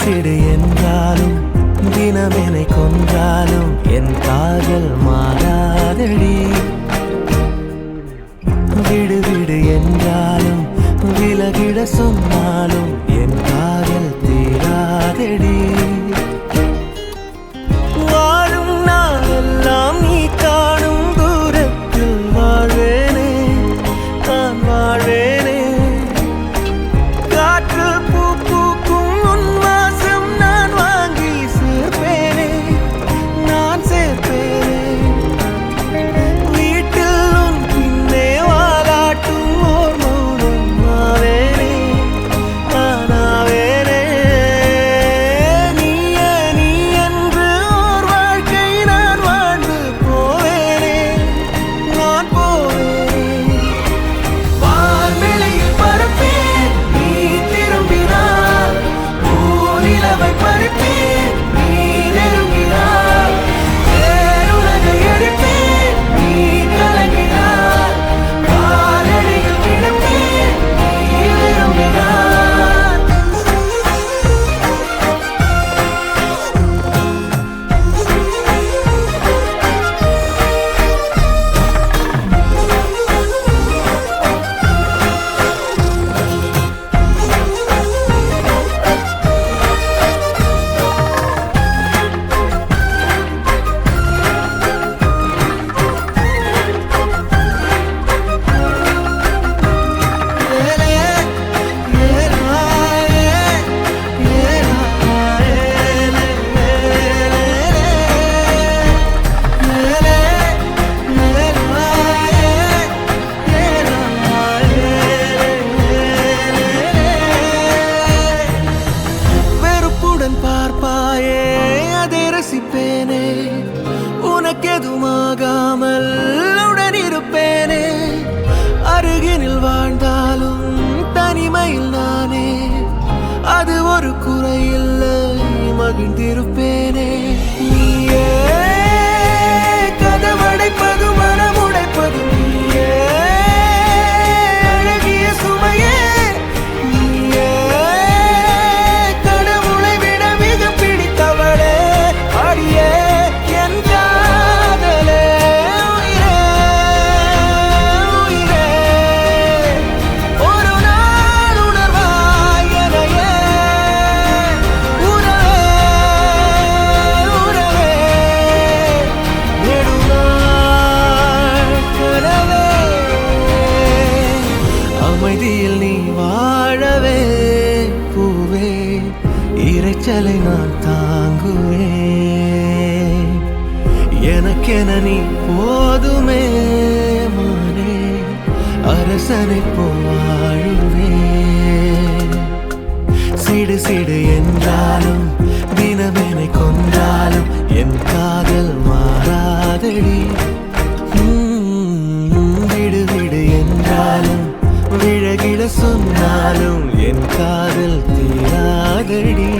சிடு என்றாலும் தினமெனை கொன்றாலும் என் காதல் மாறாதடி. விடு விடு என்றாலும் விலகிட சொன்னாலும் என் காதல் தீராதடி. வாழும் நாளெல்லாம் நீ காணும் தூரத்தில் வாழ்வேனே, நான் வாழ்வேனே. காற்றில் பூ பூக்கும் உன் வாசம் நான் வாங்கி சேர்ப்பேனே, நான் சேர்ப்பேனே. வீட்டில் உன் பின்னே வாலாட்டும் ஓர் மௌனம் ஆவேனே, நானாவேனே. நீயே நீ என்று ஓர் வாழ்க்கை நான் வாழ்ந்து போவேனே, நான் போவேனே. வான்வெளியில் பறப்பேன் நீ திரும்பினார், பூநிலவை பறிப்பேன் நீ நெருங்கினார். பேருலகை எடுப்பேன் நீ கலங்கினார், காலடியில் கிடப்பேன் நீ விரும்பினார். வெறுப்புடன் பார்ப்பாயே அதை ரசிப்பேனே, உனக்கெதுமாகாமல் உடன் இருப்பேனே. அருகினில் வாழ்ந்தாலும் தனிமையில் நானே, அது ஒரு குறையில்லை மகிழ்ந்திருப்பேனே. நீயே கதவடைப்பது மனமுடைப்பது நீயே, அழகிய சுமையே நீயே. கடவுளை விட மிக பிடித்தவளே, அடியே என் காதலே. உயிரே உயிரே, ஒரு நாள் உணர்வாய் எனையே. உறவே உறவே, நெடுநாள் கனவே. அமைதியில் நீ வாழவே பூவே, இரைச்சலை நான் தாங்குவேன். எனக்கென நீ போதுமே மானே, அரசனை போவாழுவேன். சிடு சிடு என்றாலும் தினமெனை கொன்றாலும் என் காதல் மாறாதடி. விடு விடு என்றாலும் விழகிட சொன்னாலும் என் காதல் தீராதடி.